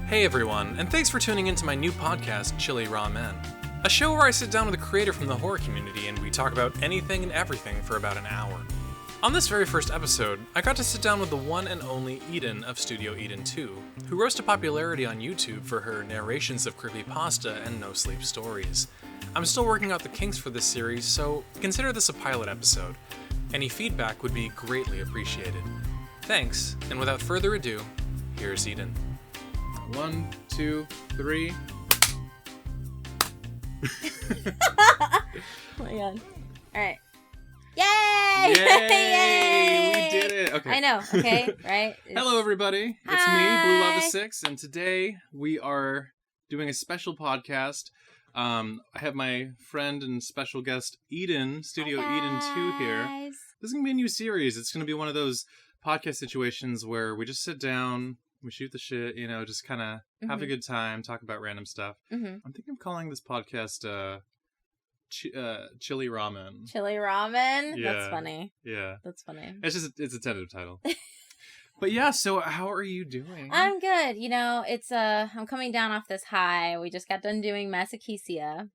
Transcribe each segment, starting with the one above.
Hey everyone, and thanks for tuning into my new podcast, Chili Ramen, a show where I sit down with a creator from the horror community and we talk about anything and everything for about an hour. On this very first episode, I got to sit down with the one and only Eden of StudioEden2, who rose to popularity on YouTube for her narrations of creepypasta and no-sleep stories. I'm still working out the kinks for this series, so consider this a pilot episode. Any feedback would be greatly appreciated. Thanks, and without further ado, here's Eden. 1, 2, 3. Oh my god. Alright. Yay! Yay! We did it! Okay. I know, okay, right? Hello everybody, it's Hi. me, Bluelavasix, and today we are doing a special podcast. I have my friend and special guest Eden, StudioEden2 here. Guys. This is going to be a new series. It's going to be one of those podcast situations where we just sit down, we shoot the shit, you know, just kind of have a good time, talk about random stuff. I'm thinking of calling this podcast Chili Ramen. Chili Ramen? Yeah. That's funny. Yeah. That's funny. It's a tentative title. But yeah, so how are you doing? I'm good. You know, it's I'm coming down off this high. We just got done doing Massakesia.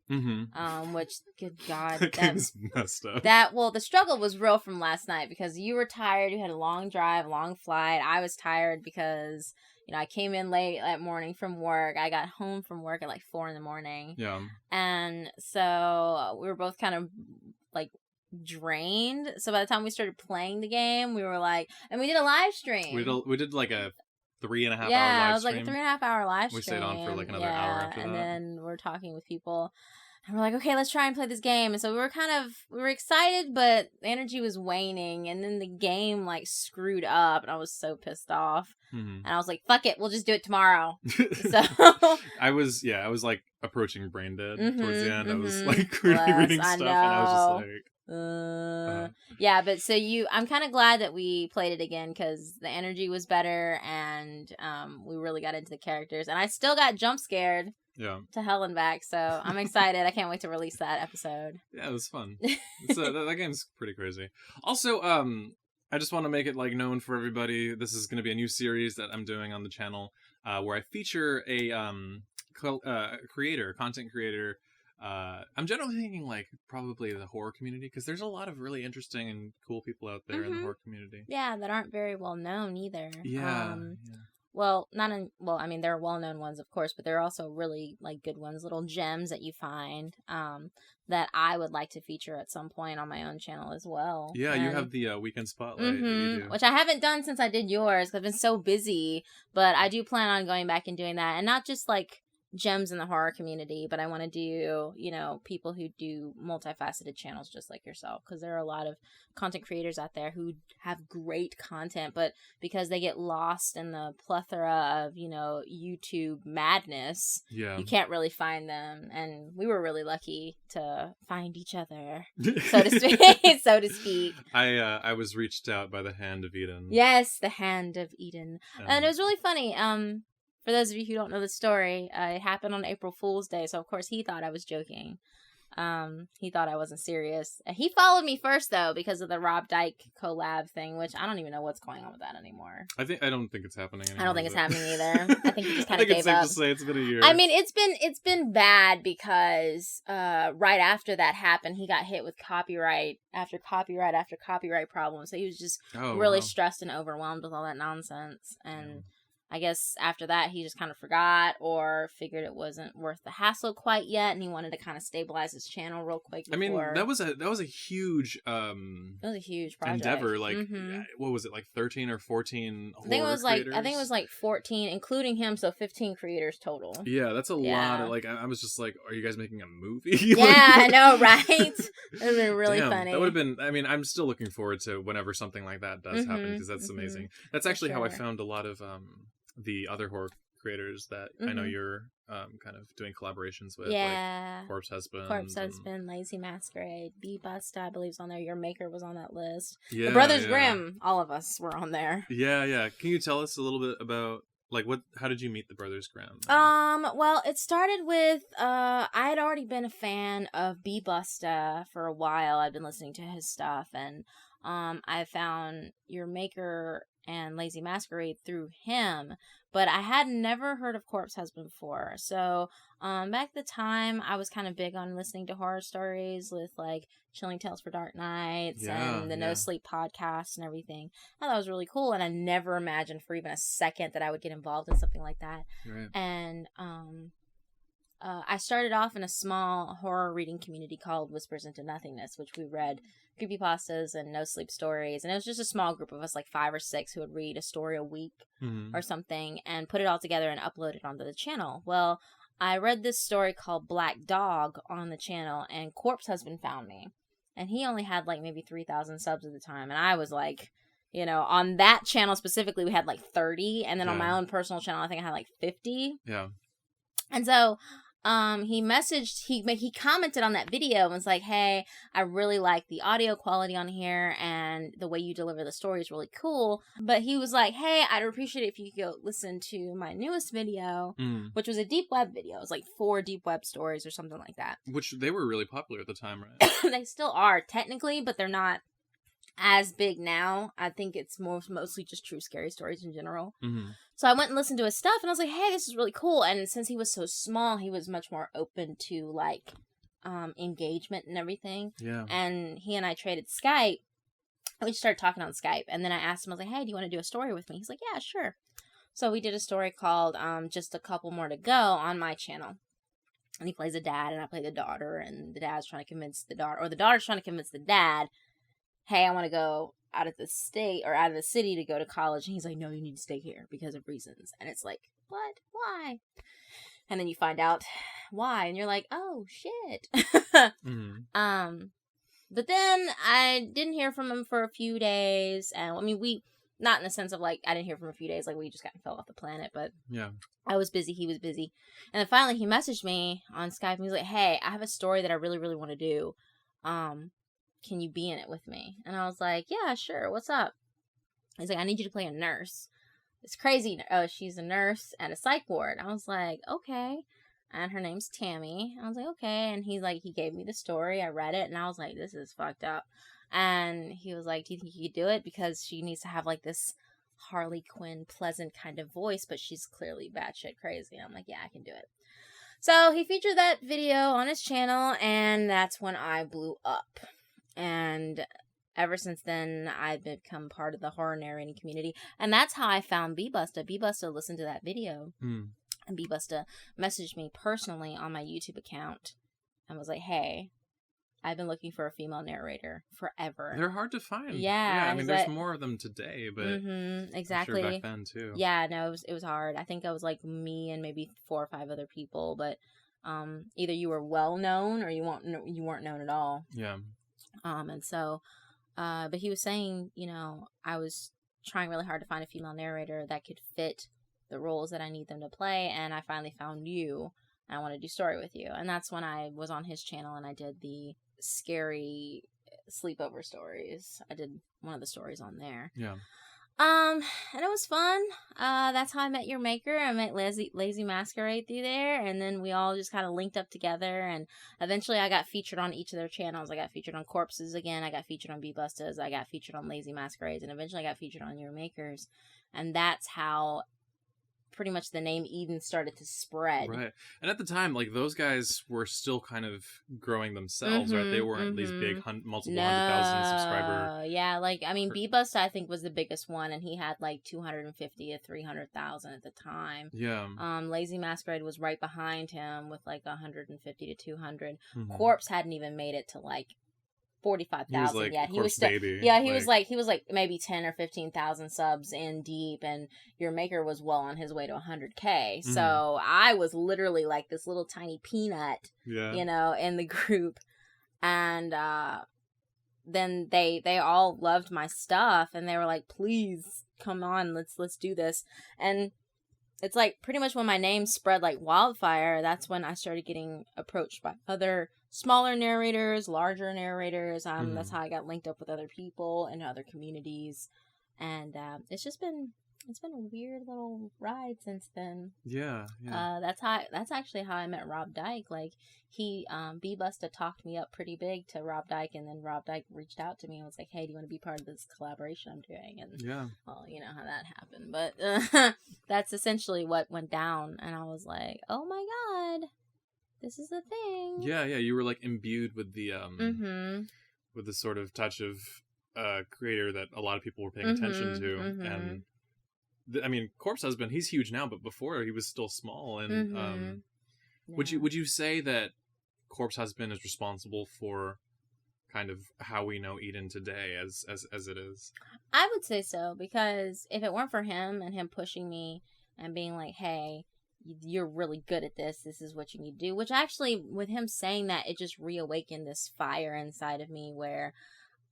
Which, good God, That game's messed up. the struggle was real from last night because you were tired. You had a long drive, long flight. I was tired because, you know, I came in late that morning from work. I got home from work at like 4 a.m. Yeah. And so we were both kind of like drained. So by the time we started playing the game, we were like, and we did a live stream. We did like a 3.5 hour live Yeah, it was like a stream. 3.5 hour live stream. We stayed on for like another hour after and that. then we're talking with people. And we're like, okay, let's try and play this game. And so we were excited, but the energy was waning. And then the game like screwed up, and I was so pissed off. And I was like, fuck it, we'll just do it tomorrow. So I was like approaching brain dead towards the end. I was like reading I stuff, and I was just like, yeah, but so I'm kind of glad that we played it again because the energy was better and we really got into the characters, and I still got jump scared to hell and back, so I'm excited. I can't wait to release that episode. Yeah, it was fun. That game's pretty crazy. Also, I just want to make it like known for everybody, this is going to be a new series that I'm doing on the channel where I feature a content creator. I'm generally thinking like probably the horror community because there's a lot of really interesting and cool people out there in the horror community. Yeah, that aren't very well known either. Yeah. Well, I mean, there are well known ones, of course, but there are also really like good ones, little gems that you find that I would like to feature at some point on my own channel as well. Yeah, you have the weekend spotlight. That you do. Which I haven't done since I did yours because I've been so busy, but I do plan on going back and doing that, and not just like gems in the horror community, but I want to do, you know, people who do multifaceted channels just like yourself, because there are a lot of content creators out there who have great content, but because they get lost in the plethora of, you know, YouTube madness, you can't really find them. And we were really lucky to find each other, so to speak. I was reached out by the hand of Eden. Yes, the hand of Eden. And it was really funny. For those of you who don't know the story, it happened on April Fool's Day, so of course he thought I was joking. He thought I wasn't serious. He followed me first, though, because of the Rob Dyke collab thing, which I don't even know what's going on with that anymore. I don't think it's happening anymore. I don't think it's happening either. I think he just kind of gave up. I think it's safe to say it's been a year. I mean, it's been bad because right after that happened, he got hit with copyright after copyright after copyright problems. So he was just really stressed and overwhelmed with all that nonsense. And I guess after that, he just kind of forgot or figured it wasn't worth the hassle quite yet, and he wanted to kind of stabilize his channel real quick before. I mean, that was a huge it was a huge project. endeavor. Like, what was it, like 13 or 14 horror creators? I think it was like 14, including him, so 15 creators total. Yeah, that's a lot. Of, like, I was just like, are you guys making a movie? Yeah, I know, right? It would have been really funny. That would have been. I mean, I'm still looking forward to whenever something like that does happen because that's amazing. That's actually how I found a lot of the other horror creators that I know you're kind of doing collaborations with, like Corpse Husband, Lazy Masquerade, be.busta, I believe, is on there. Your Maker was on that list. Yeah, the Brothers Grimm, all of us were on there. Yeah. Can you tell us a little bit about like how did you meet the Brothers Grimm? Well, it started with I had already been a fan of be.busta for a while. I'd been listening to his stuff, and I found Your Maker and Lazy Masquerade through him, but I had never heard of Corpse Husband before. So back at the time, I was kind of big on listening to horror stories with like Chilling Tales for Dark Nights and the No Sleep podcast and everything. I thought it was really cool, and I never imagined for even a second that I would get involved in something like that. Right. And I started off in a small horror reading community called Whispers into Nothingness, which we read creepypastas and no sleep stories. And it was just a small group of us, like 5 or 6, who would read a story a week or something and put it all together and upload it onto the channel. Well, I read this story called Black Dog on the channel, and Corpse Husband found me. And he only had like maybe 3,000 subs at the time. And I was like, you know, on that channel specifically, we had like 30. And then on my own personal channel, I think I had like 50. Yeah. And so he messaged, he commented on that video and was like, hey, I really like the audio quality on here and the way you deliver the story is really cool. But he was like, hey, I'd appreciate it if you could go listen to my newest video, which was a deep web video. It was like 4 deep web stories or something like that. Which they were really popular at the time, right? They still are technically, but they're not as big now. I think it's mostly just true scary stories in general. So I went and listened to his stuff, and I was like, hey, this is really cool. And since he was so small, he was much more open to, like, engagement and everything. Yeah. And he and I traded Skype. We just started talking on Skype. And then I asked him, I was like, hey, do you want to do a story with me? He's like, yeah, sure. So we did a story called Just a Couple More to Go on my channel. And he plays a dad, and I play the daughter. And the dad's trying to convince the daughter, or the daughter's trying to convince the dad, hey, I want to go out of the state or out of the city to go to college. And he's like, no, you need to stay here because of reasons. And it's like, what? Why? And then you find out why. And you're like, oh, shit. But then I didn't hear from him for a few days. And I mean, we, not in the sense of like, I didn't hear from him for a few days. Like we just kind of fell off the planet. But yeah, I was busy. He was busy. And then finally he messaged me on Skype. And he's like, hey, I have a story that I really, really want to do. Can you be in it with me? And I was like, yeah, sure. What's up? He's like, I need you to play a nurse. It's crazy. She's a nurse at a psych ward. I was like, okay. And her name's Tammy. I was like, okay. And he's like, he gave me the story. I read it and I was like, this is fucked up. And he was like, do you think you could do it? Because she needs to have like this Harley Quinn pleasant kind of voice, but she's clearly batshit crazy. And I'm like, yeah, I can do it. So he featured that video on his channel, and that's when I blew up. And ever since then, I've become part of the horror narrating community. And that's how I found be.busta. be.busta listened to that video. And be.busta messaged me personally on my YouTube account and was like, hey, I've been looking for a female narrator forever. They're hard to find. Yeah. I mean, there's more of them today, but exactly. I'm sure back then, too. Yeah, no, it was hard. I think I was like me and maybe 4 or 5 other people, but either you were well-known or you weren't known at all. Yeah. And so, but he was saying, you know, I was trying really hard to find a female narrator that could fit the roles that I need them to play, and I finally found you, and I want to do story with you. And that's when I was on his channel, and I did the scary sleepover stories. I did one of the stories on there. Yeah. And it was fun. That's how I met your maker. I met Lazy Masquerade through there, and then we all just kind of linked up together, and eventually I got featured on each of their channels. I got featured on Corpses again, I got featured on be.bustas, I got featured on Lazy Masquerades, and eventually I got featured on your makers. And that's how pretty much the name Eden started to spread. Right. And at the time, like, those guys were still kind of growing themselves, right? They weren't these big multiple 100,000 subscriber. Yeah, like, I mean, be.busta, I think, was the biggest one, and he had like 250 to 300,000 at the time. Yeah. Lazy Masquerade was right behind him with like 150 to 200. Corpse hadn't even made it to like 45,000 like yet. He was baby. Yeah, he was like maybe 10 or 15,000 subs in deep, and your maker was well on his way to 100K. So I was literally like this little tiny peanut, you know, in the group. And then they all loved my stuff, and they were like, please come on, let's do this. And it's like pretty much when my name spread like wildfire, that's when I started getting approached by other smaller narrators, larger narrators. That's how I got linked up with other people and other communities. And it's just been it's been a weird little ride since then. Yeah. That's actually how I met Rob Dyke. Like, he, be.busta talked me up pretty big to Rob Dyke, and then Rob Dyke reached out to me and was like, hey, do you want to be part of this collaboration I'm doing? And, well, you know how that happened. But that's essentially what went down, and I was like, oh my god, this is the thing. Yeah, you were, like, imbued with the, with the sort of touch of creator that a lot of people were paying attention to, and I mean, Corpse Husband, he's huge now, but before he was still small. And would you say that Corpse Husband is responsible for kind of how we know Eden today as it is? I would say so, because if it weren't for him and him pushing me and being like, hey, you're really good at this, this is what you need to do, which actually, with him saying that, it just reawakened this fire inside of me where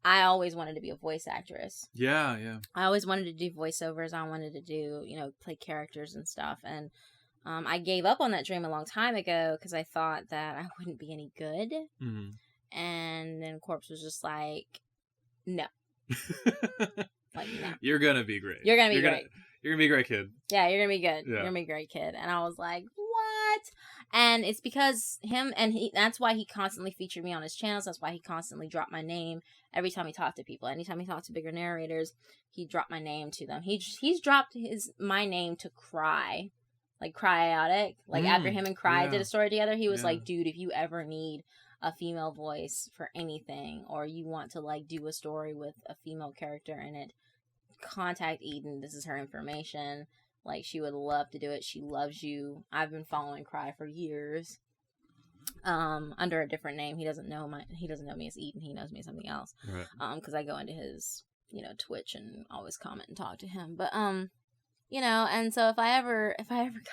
I always wanted to be a voice actress. Yeah. I always wanted to do voiceovers. I wanted to do, play characters and stuff. And I gave up on that dream a long time ago because I thought that I wouldn't be any good. Mm-hmm. And then Corpse was just like, no. Like, no. You're going to be great. You're going to be great. You're going to be a great kid. Yeah, you're going to be good. Yeah. You're going to be a great kid. And I was like, what? And it's because him, and that's why he constantly featured me on his channels. That's why he constantly dropped my name every time he talked to people. Anytime he talked to bigger narrators, he dropped my name to them. He's dropped my name to Cry, like Cryotic. Like after him and Cry did a story together, he was like, dude, if you ever need a female voice for anything, or you want to like do a story with a female character in it, contact Eden. This is her information. Like, she would love to do it. She loves you. I've been following Cry for years. Under a different name. He doesn't know me as Eden. He knows me as something else. Right. Because I go into his, Twitch and always comment and talk to him. But and so if I ever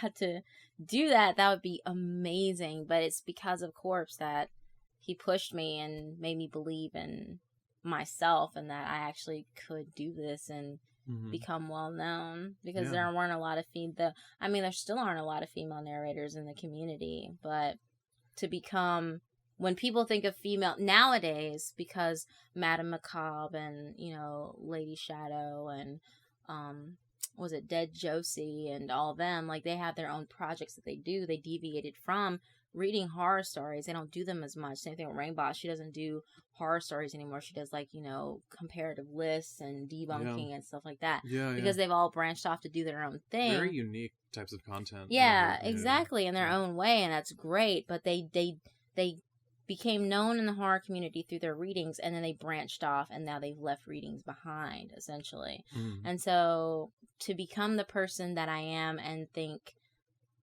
got to do that, that would be amazing. But it's because of Corpse that he pushed me and made me believe in myself and that I actually could do this and become well known, because there weren't a lot of there still aren't a lot of female narrators in the community, but to become, when people think of female nowadays, because Madame Macabre and Lady Shadow and was it Dead Josie and all them, like, they have their own projects that they do. They deviated from reading horror stories. They don't do them as much. Same thing with Rainbow. She doesn't do horror stories anymore. She does, like, comparative lists and debunking and stuff like that. Because they've all branched off to do their own thing. Very unique types of content. Yeah, exactly, in their own way, and that's great. But they became known in the horror community through their readings, and then they branched off, and now they've left readings behind, essentially. And so to become the person that I am and think,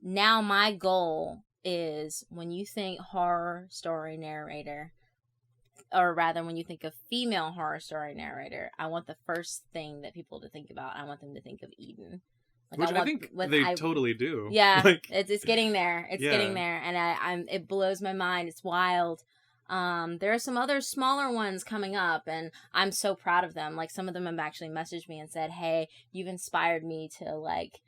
now my goal is, when you think horror story narrator, or rather when you think of female horror story narrator, I want the first thing that people to think about, I want them to think of Eden. Like, which I think they totally do. Yeah, like, it's getting there. It's getting there, and it blows my mind. It's wild. There are some other smaller ones coming up, and I'm so proud of them. Like, some of them have actually messaged me and said, hey, you've inspired me to, like,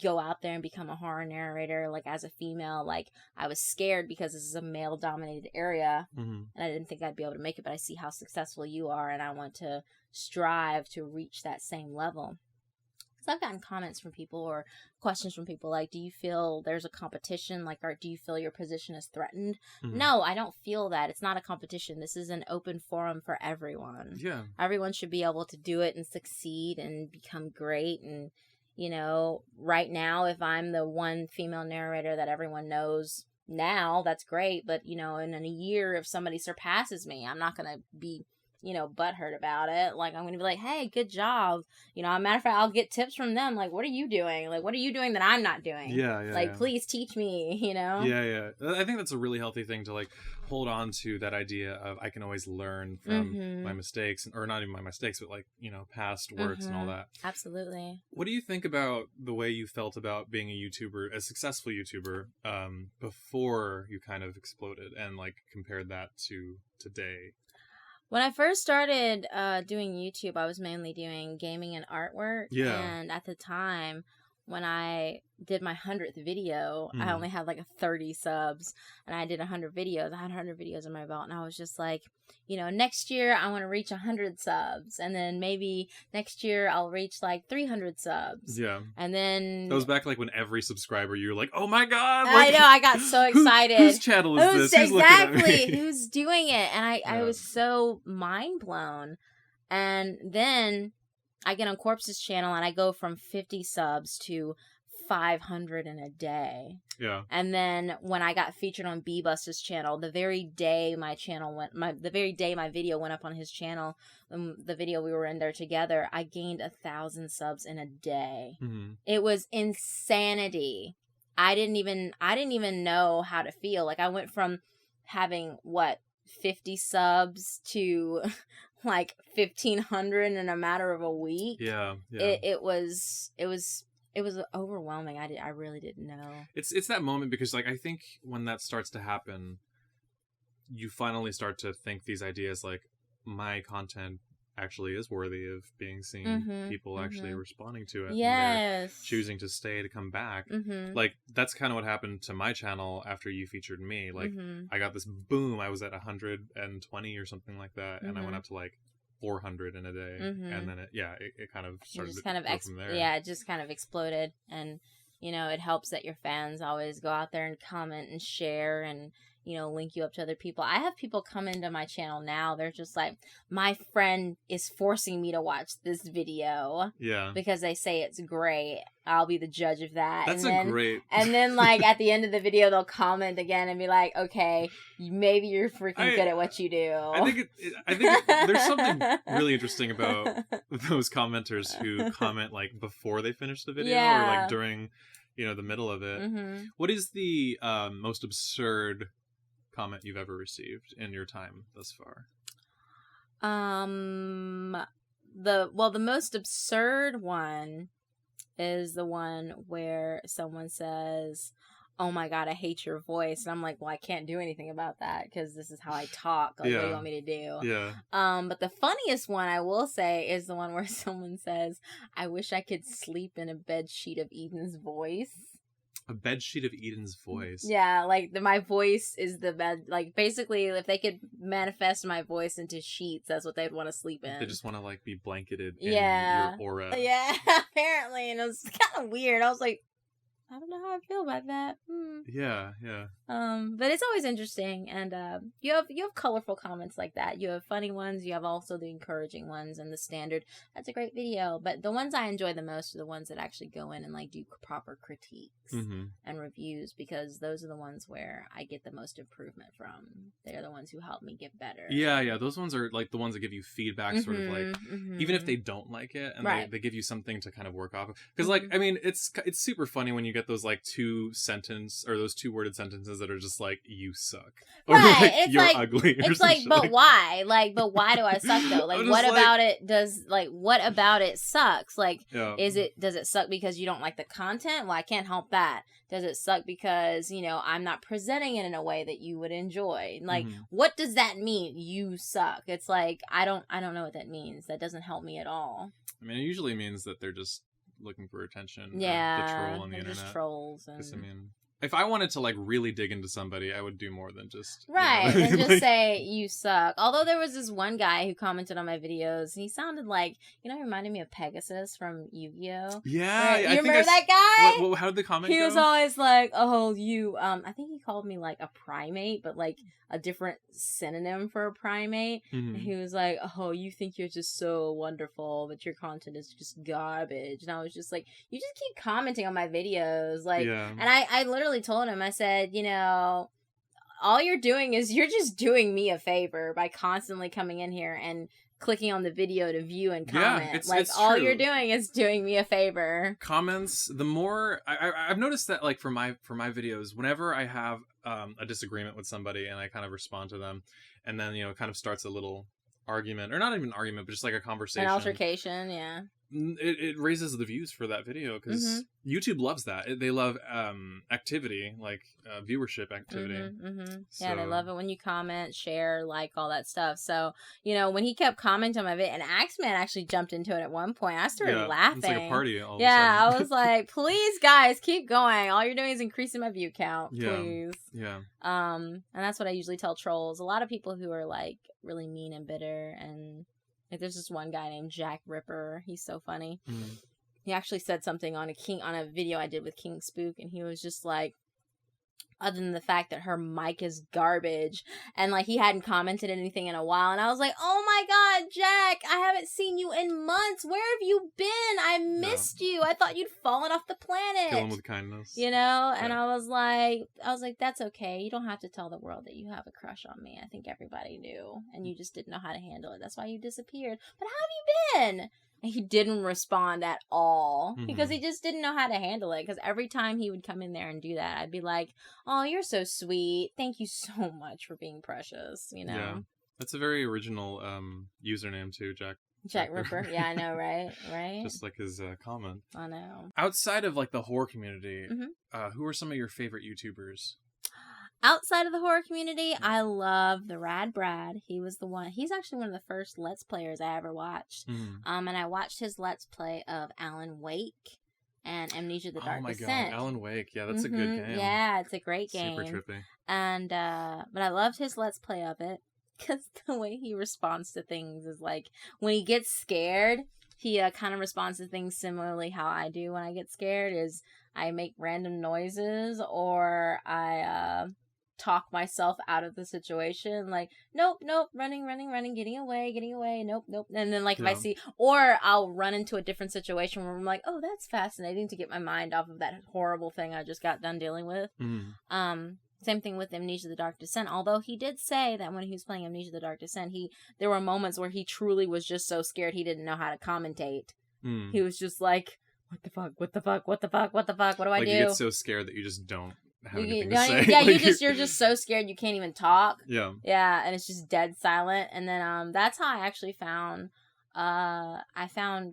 go out there and become a horror narrator, like, as a female. Like, I was scared because this is a male-dominated area, and I didn't think I'd be able to make it, but I see how successful you are, and I want to strive to reach that same level. So I've gotten comments from people or questions from people like, do you feel there's a competition? Like, or do you feel your position is threatened? No, I don't feel that. It's not a competition. This is an open forum for everyone. Yeah. Everyone should be able to do it and succeed and become great. And, right now, if I'm the one female narrator that everyone knows now, that's great. But, in a year, if somebody surpasses me, I'm not going to be butthurt about it. Like, I'm gonna be like, hey, good job. A matter of fact, I'll get tips from them. Like, what are you doing? Like, what are you doing that I'm not doing? Like, please teach me, Yeah. I think that's a really healthy thing to, like, hold on to, that idea of I can always learn from my mistakes, or not even my mistakes, but, like, past works and all that. Absolutely. What do you think about the way you felt about being a YouTuber, a successful YouTuber, before you kind of exploded, and, like, compared that to today? When I first started doing YouTube, I was mainly doing gaming and artwork. Yeah. And at the time, when I did my 100th video, I only had like 30 subs, and I did 100 videos. I had 100 videos in my belt, and I was just like, next year I want to reach 100 subs, and then maybe next year I'll reach like 300 subs. Yeah. And then... That was back like when every subscriber, you were like, oh my god! Like, I know, I got so excited. Whose channel is this? Exactly, who's doing it? And I was so mind blown. And then... I get on Corpse's channel and I go from 50 subs to 500 in a day. Yeah. And then when I got featured on be.busta's channel, the very day my video went up on his channel, the video we were in there together, I gained 1,000 subs in a day. Mm-hmm. It was insanity. I didn't even know how to feel. Like, I went from having 50 subs to like 1,500 in a matter of a week. Yeah. It was overwhelming. I really didn't know. It's that moment because, like, I think when that starts to happen, you finally start to think these ideas like, my content actually is worthy of being seen. Mm-hmm, people actually responding to it. Yes. And they're choosing to stay, to come back. Mm-hmm. Like, that's kind of what happened to my channel after you featured me. Like, I got this boom. I was at 120 or something like that, and I went up to like 400 in a day, and then it kind of started to go from there. Yeah, it just kind of exploded, and it helps that your fans always go out there and comment and share and link you up to other people. I have people come into my channel now. They're just like, my friend is forcing me to watch this video. Yeah. Because they say it's great. I'll be the judge of that. That's great. And then, like, at the end of the video, they'll comment again and be like, okay, maybe you're freaking good at what you do. I think there's something really interesting about those commenters who comment, like, before they finish the video or, like, during, the middle of it. Mm-hmm. What is the most absurd comment you've ever received in your time thus far? The most absurd one is the one where someone says, oh my god, I hate your voice, and I'm like, well, I can't do anything about that because this is how I talk. Like, what do you want me to do? Yeah. But the funniest one I will say is the one where someone says, I wish I could sleep in a bed sheet of Eden's voice. A bedsheet of Eden's voice. Yeah, like my voice is the bed. Like, basically, if they could manifest my voice into sheets, that's what they'd want to sleep in. They just want to, like, be blanketed in your aura. Yeah, apparently, and it was kind of weird. I was like, I don't know how I feel about that. Yeah. But it's always interesting, and you have colorful comments like that. You have funny ones. You have also the encouraging ones, and the standard. That's a great video. But the ones I enjoy the most are the ones that actually go in and like do proper critiques and reviews, because those are the ones where I get the most improvement from. They're the ones who help me get better. Yeah. Those ones are like the ones that give you feedback, sort of like even if they don't like it, and they give you something to kind of work off of. Because like, I mean, it's super funny when you get those like those 2-worded sentences that are just like, you suck, or right. like, it's you're like, ugly, or it's like, but why? Like, but why do I suck though? Like, what about it sucks? Like, does it suck because you don't like the content? Well, I can't help that. Does it suck because I'm not presenting it in a way that you would enjoy? Like, what does that mean? You suck. It's like, I don't know what that means. That doesn't help me at all. I mean, it usually means that they're just looking for attention. Yeah, the troll on the internet. Just trolls. And... I mean, if I wanted to like really dig into somebody, I would do more than just and just say you suck. Although there was this one guy who commented on my videos, and he sounded like he reminded me of Pegasus from Yu-Gi-Oh. Yeah, you remember that guy? How did the comment go? He was always like, "Oh, you." I think he called me like a primate, but like a different synonym for a primate. And he was like, "Oh, you think you're just so wonderful, but your content is just garbage." And I was just like, "You just keep commenting on my videos, like." And I literally told him, I said, all you're doing is you're just doing me a favor by constantly coming in here and clicking on the video to view and comment. It's all true. You're doing is doing me a favor. Comments, the more I've noticed that, like, for my videos, whenever I have a disagreement with somebody and I kind of respond to them, and then it kind of starts a little argument, or not even an argument, but just like a conversation, an altercation. Yeah, it raises the views for that video because YouTube loves that. They love activity, like viewership activity. So, yeah, they love it when you comment, share, like, all that stuff. So, you know, when he kept commenting on my video, and Axeman actually jumped into it at one point, I started laughing. It's like a party all of a Yeah, sudden. I was like, please, guys, keep going. All you're doing is increasing my view count, please. Yeah. And that's what I usually tell trolls. A lot of people who are, like, really mean and bitter, and like, there's this one guy named Jack Ripper. He's so funny. He actually said something on a video I did with King Spook, and he was just like, other than the fact that her mic is garbage, and like he hadn't commented anything in a while, and I was like, oh my god, Jack, I haven't seen you in months. Where have you been? I missed you. I thought you'd fallen off the planet. Kill him with kindness. You know? And I was like, that's okay. You don't have to tell the world that you have a crush on me. I think everybody knew, and you just didn't know how to handle it. That's why you disappeared. But how have you been? And he didn't respond at all because he just didn't know how to handle it. Because every time he would come in there and do that, I'd be like, oh, you're so sweet. Thank you so much for being precious, you know? Yeah. That's a very original username, too, Jack Ripper. Yeah, I know, right? Right? Just like his comment. I know. Outside of, like, the horror community, who are some of your favorite YouTubers? Outside of the horror community, I love the Rad Brad. He's actually one of the first Let's Players I ever watched. And I watched his Let's Play of Alan Wake and Amnesia the Dark Descent. Oh my god, Alan Wake. Yeah, that's a good game. Yeah, it's a great game. Super trippy. And, but I loved his Let's Play of it because the way he responds to things is like, when he gets scared, he kind of responds to things similarly how I do when I get scared, is I make random noises, or I talk myself out of the situation, like, nope, running, getting away, nope. And then, like, if I see, or I'll run into a different situation where I'm like, oh, that's fascinating, to get my mind off of that horrible thing I just got done dealing with. Same thing with Amnesia the Dark Descent, although he did say that when he was playing Amnesia the Dark Descent, there were moments where he truly was just so scared he didn't know how to commentate. He was just like, what the fuck, what do I do? You get so scared that you just don't have anything to say. Yeah, you're just so scared you can't even talk. Yeah, and it's just dead silent. And then that's how I actually found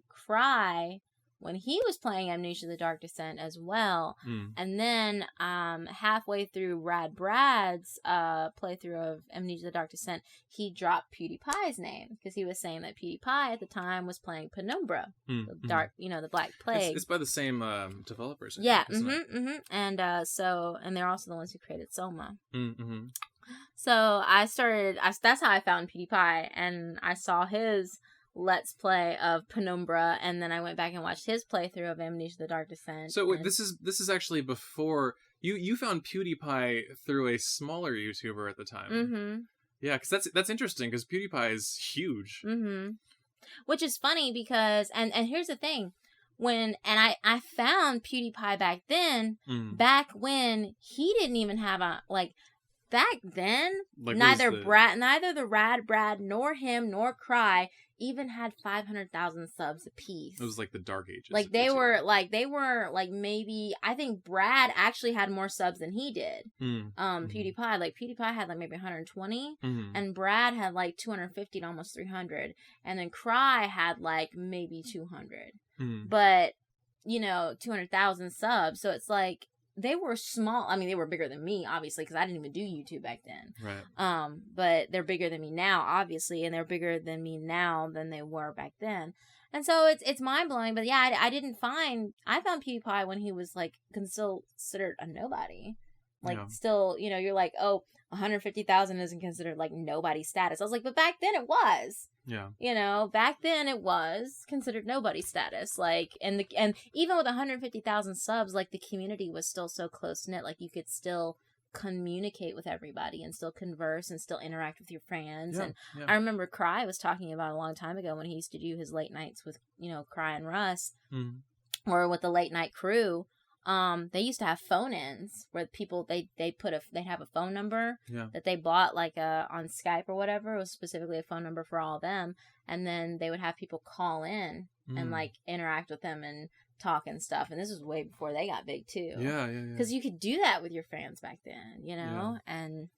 Cry when he was playing Amnesia the Dark Descent as well. And then halfway through Rad Brad's playthrough of Amnesia the Dark Descent, he dropped PewDiePie's name because he was saying that PewDiePie at the time was playing Penumbra, the dark, the Black Plague. It's by the same developers. Yeah, and and they're also the ones who created Soma. So that's how I found PewDiePie, and I saw his Let's Play of Penumbra, and then I went back and watched his playthrough of Amnesia the Dark Descent. So wait, this is actually before you found PewDiePie through a smaller YouTuber at the time. Yeah, because that's interesting, because PewDiePie is huge. Which is funny because and here's the thing, I found PewDiePie back then, back when he didn't even have back then, like, neither the Rad Brad nor him nor Cry even had 500,000 subs apiece. It was like the dark ages. Like they were maybe, I think Brad actually had more subs than he did. PewDiePie had like maybe 120, and Brad had like 250 to almost 300, and then Cry had like maybe 200. But 200,000 subs, so it's like, they were small. I mean, they were bigger than me, obviously, because I didn't even do YouTube back then. Right. But they're bigger than me now, obviously, and they're bigger than me now than they were back then. And so it's mind blowing. But yeah, I found PewDiePie when he was like considered a nobody. Like, still, you're like, oh, 150,000 isn't considered like nobody status. I was like, but back then it was. Yeah. Back then it was considered nobody status. Like, and even with 150,000 subs, like, the community was still so close knit. Like, you could still communicate with everybody and still converse and still interact with your friends. I remember Cry was talking about a long time ago when he used to do his late nights with, Cry and Russ, or with the late night crew. They used to have phone-ins where people they'd have a phone number that they bought like on Skype or whatever. It was specifically a phone number for all of them, and then they would have people call in and like interact with them and talk and stuff. And this was way before they got big too. Yeah. Because you could do that with your fans back then, and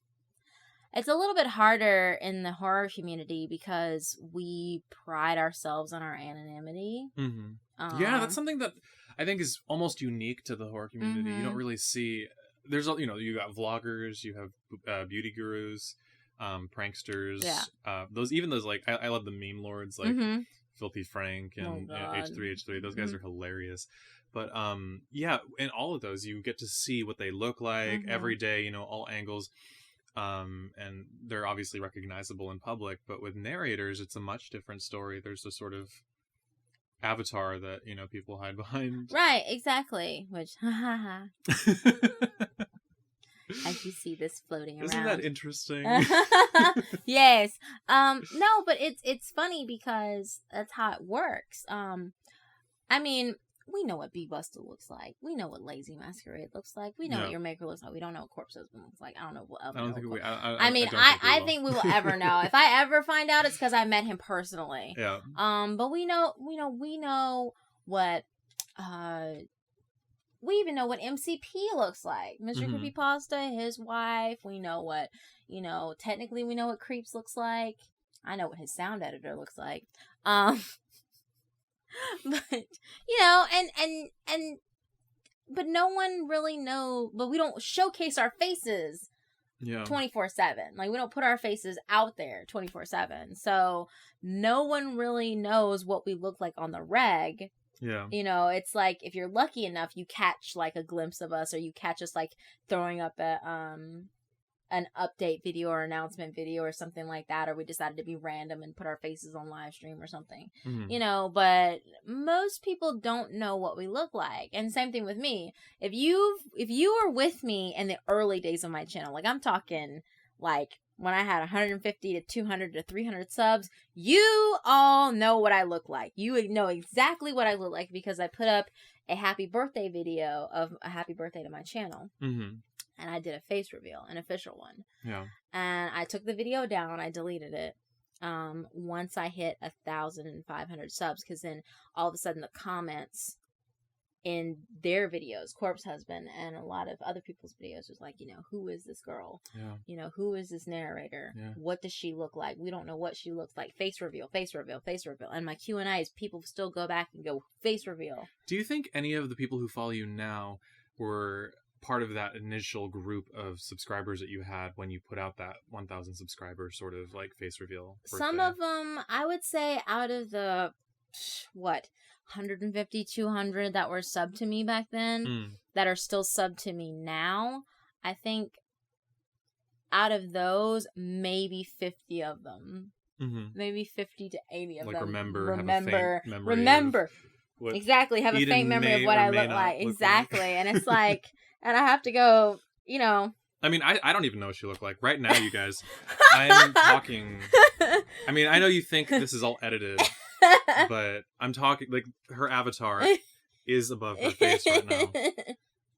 It's a little bit harder in the horror community because we pride ourselves on our anonymity. Mm-hmm. Yeah, that's something that I think is almost unique to the horror community. You don't really see. There's, you got vloggers, you have beauty gurus, pranksters. Yeah. Those like I love the meme lords like Filthy Frank and H3H3. Those guys are hilarious. But yeah, in all of those, you get to see what they look like every day. All angles. And they're obviously recognizable in public, but with narrators, it's a much different story. There's a sort of avatar that, people hide behind. Right, exactly. Which, as you see this floating around. Isn't that interesting? Yes. No, but it's funny because that's how it works. I mean, we know what be.busta looks like. We know what Lazy Masquerade looks like. We know what your maker looks like. We don't know what Corpse Husband looks like. I don't know what else. I think we will ever know. If I ever find out, it's because I met him personally. Yeah. But we know what. We even know what MCP looks like. Mr. Creepy Pasta, his wife. We know what technically we know what Creeps looks like. I know what his sound editor looks like. But but no one really but we don't showcase our faces 24/7. Like, we don't put our faces out there 24/7. So no one really knows what we look like on the reg. Yeah. It's like if you're lucky enough, you catch like a glimpse of us, or you catch us like throwing up an update video or announcement video or something like that, or we decided to be random and put our faces on live stream or something. But most people don't know what we look like. And same thing with me. If you were with me in the early days of my channel, like I'm talking like when I had 150 to 200 to 300 subs, you all know what I look like. You would know exactly what I look like because I put up a happy birthday video of a happy birthday to my channel. And I did a face reveal, an official one. Yeah. And I took the video down. I deleted it once I hit 1,500 subs, because then all of a sudden the comments in their videos, Corpse Husband and a lot of other people's videos, was like, who is this girl? Yeah. Who is this narrator? Yeah. What does she look like? We don't know what she looks like. Face reveal, face reveal, face reveal. And my Q&As, people still go back and go, face reveal. Do you think any of the people who follow you now were part of that initial group of subscribers that you had when you put out that 1,000 subscriber sort of like face reveal birthday? Some of them, I would say, out of the 150, 200 that were subbed to me back then, that are still subbed to me now, I think out of those, maybe 50 of them, maybe 50 to 80 of them remember exactly, have a faint memory of what I look like. Exactly. And it's like, and I have to go, I mean, I don't even know what she looked like. Right now, you guys, I'm talking... I mean, I know you think this is all edited, but I'm talking, like, her avatar is above her face right now.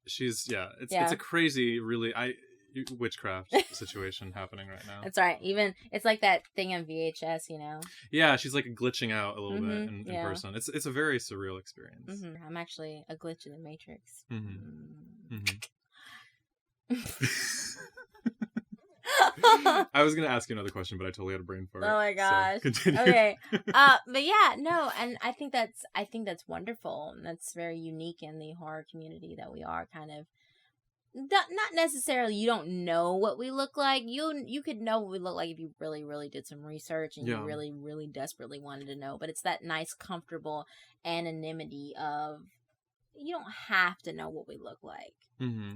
She's, it's a crazy, really, witchcraft situation happening right now. That's right. Even, it's like that thing on VHS, Yeah, she's like glitching out a little bit in person. It's a very surreal experience. I'm actually a glitch in the Matrix. I was gonna ask you another question, but I totally had a brain fart. Oh my gosh. So continue. Okay. But yeah, no, and I think that's wonderful, and that's very unique in the horror community, that we are kind of not necessarily, you don't know what we look like. You could know what we look like if you really, really did some research and you really, really desperately wanted to know. But it's that nice, comfortable anonymity of, you don't have to know what we look like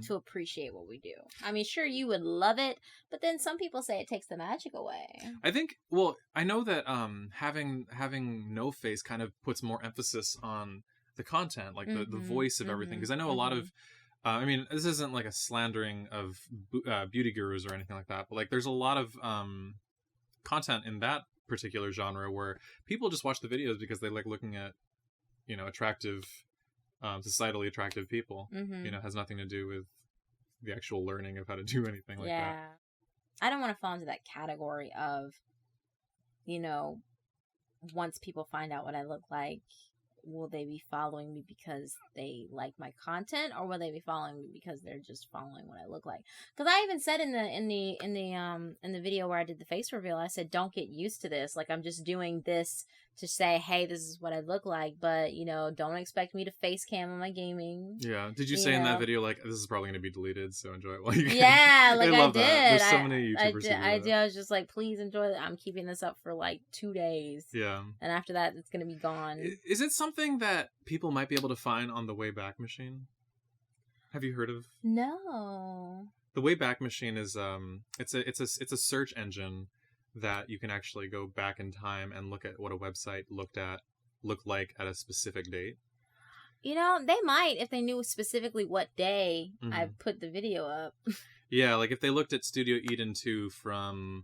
to appreciate what we do. I mean, sure, you would love it, but then some people say it takes the magic away. I think, well, I know that having no face kind of puts more emphasis on the content, like the voice of everything. Because I know a lot of, I mean, this isn't like a slandering of beauty gurus or anything like that, but like there's a lot of content in that particular genre where people just watch the videos because they like looking at, attractive, societally attractive people. It has nothing to do with the actual learning of how to do anything like that. I don't want to fall into that category of, once people find out what I look like, will they be following me because they like my content, or will they be following me because they're just following what I look like? Because I even said in the video where I did the face reveal, I said, don't get used to this. Like, I'm just doing this to say, hey, this is what I look like, but, you know, don't expect me to face cam on my gaming. Yeah. Did you say in that video, like, this is probably going to be deleted, so enjoy it while you can? Yeah, like, I did. There's so many YouTubers who do that. I was just like, please enjoy it. I'm keeping this up for, like, 2 days. Yeah. And after that, it's going to be gone. Is it something that people might be able to find on the Wayback Machine? Have you heard of? No. The Wayback Machine is it's a search engine that you can actually go back in time and look at what a website looked like at a specific date. You know, they might if they knew specifically what day I put the video up. Yeah, like if they looked at StudioEden2 from,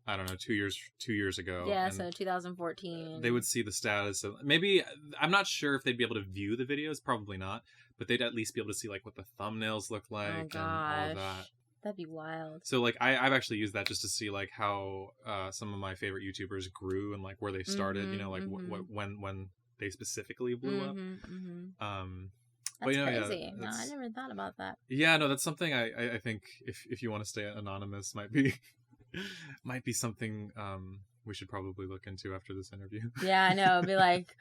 I don't know, 2 years ago. Yeah, so 2014. They would see the status of, maybe, I'm not sure if they'd be able to view the videos, probably not, but they'd at least be able to see like what the thumbnails look like and all of that. That'd be wild. So like I've actually used that just to see like how some of my favorite YouTubers grew and like where they started, you know, like when they specifically blew up. That's but, you know, crazy. Yeah, no, I never thought about that. Yeah, no, that's something I think if you want to stay anonymous might be something we should probably look into after this interview. Yeah, I know. It'd be like,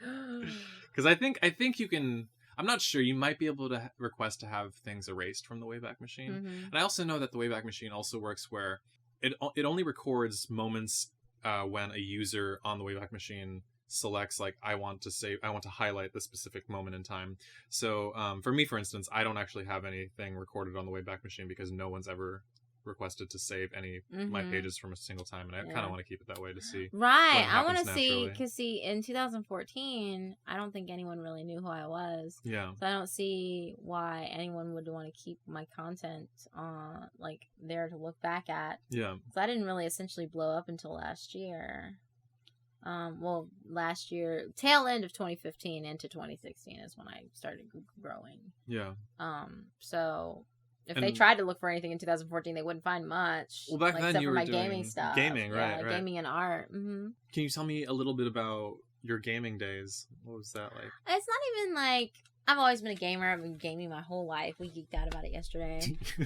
because I think you can. I'm not sure. You might be able to request to have things erased from the Wayback Machine. And I also know that the Wayback Machine also works where it only records moments when a user on the Wayback Machine selects like I want to highlight the specific moment in time. So for me, for instance, I don't actually have anything recorded on the Wayback Machine because no one's ever requested to save any my pages from a single time, and I kind of want to keep it that way to see. Right, I want to see, because see, in 2014, I don't think anyone really knew who I was. Yeah. So I don't see why anyone would want to keep my content like there to look back at. Yeah. So I didn't really essentially blow up until last year. Well, last year, tail end of 2015 into 2016 is when I started growing. Yeah. So if they tried to look for anything in 2014, they wouldn't find much. Well, back then you were my doing gaming stuff. Gaming, right? Yeah, gaming and art. Can you tell me a little bit about your gaming days? What was that like? It's not even like, I've always been a gamer. I've been gaming my whole life. We geeked out about it yesterday.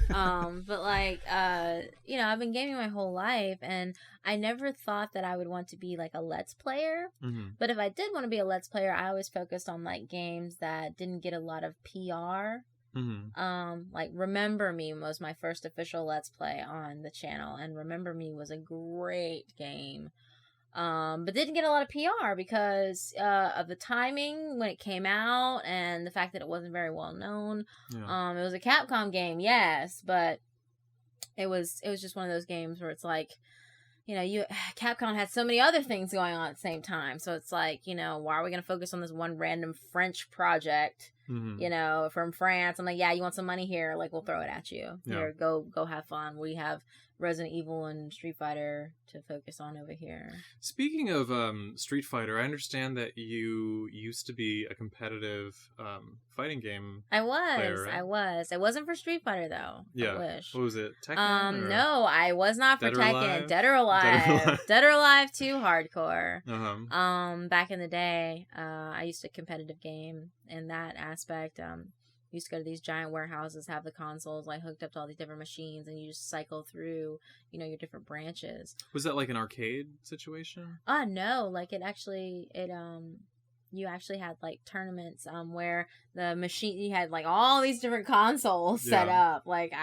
But like, you know, I've been gaming my whole life, and I never thought that I would want to be like a Let's Player. But if I did want to be a Let's Player, I always focused on like games that didn't get a lot of PR. Like Remember Me was my first official Let's Play on the channel, and Remember Me was a great game. But didn't get a lot of PR because of the timing when it came out and the fact that it wasn't very well known. Yeah. It was a Capcom game, yes, but it was just one of those games where it's like, you know, Capcom had so many other things going on at the same time, so it's like, you know, why are we going to focus on this one random French project? You know, from France. I'm like, yeah, you want some money here? Like, we'll throw it at you. Yeah. Here, go have fun. We have Resident Evil and Street Fighter to focus on over here. Speaking of Street Fighter, I understand that you used to be a competitive fighting game player, right? I was. I wasn't for Street Fighter, though. Yeah. I wish. What was it? Tekken? No, I was not for Tekken. Dead or Alive. Dead or Alive 2 hardcore. Back in the day, I used to competitive game in that aspect. Used to go to these giant warehouses, have the consoles like hooked up to all these different machines, and you just cycle through, you know, your different branches. Was that like an arcade situation? No, like you actually had like tournaments where the machine, you had like all these different consoles set up, like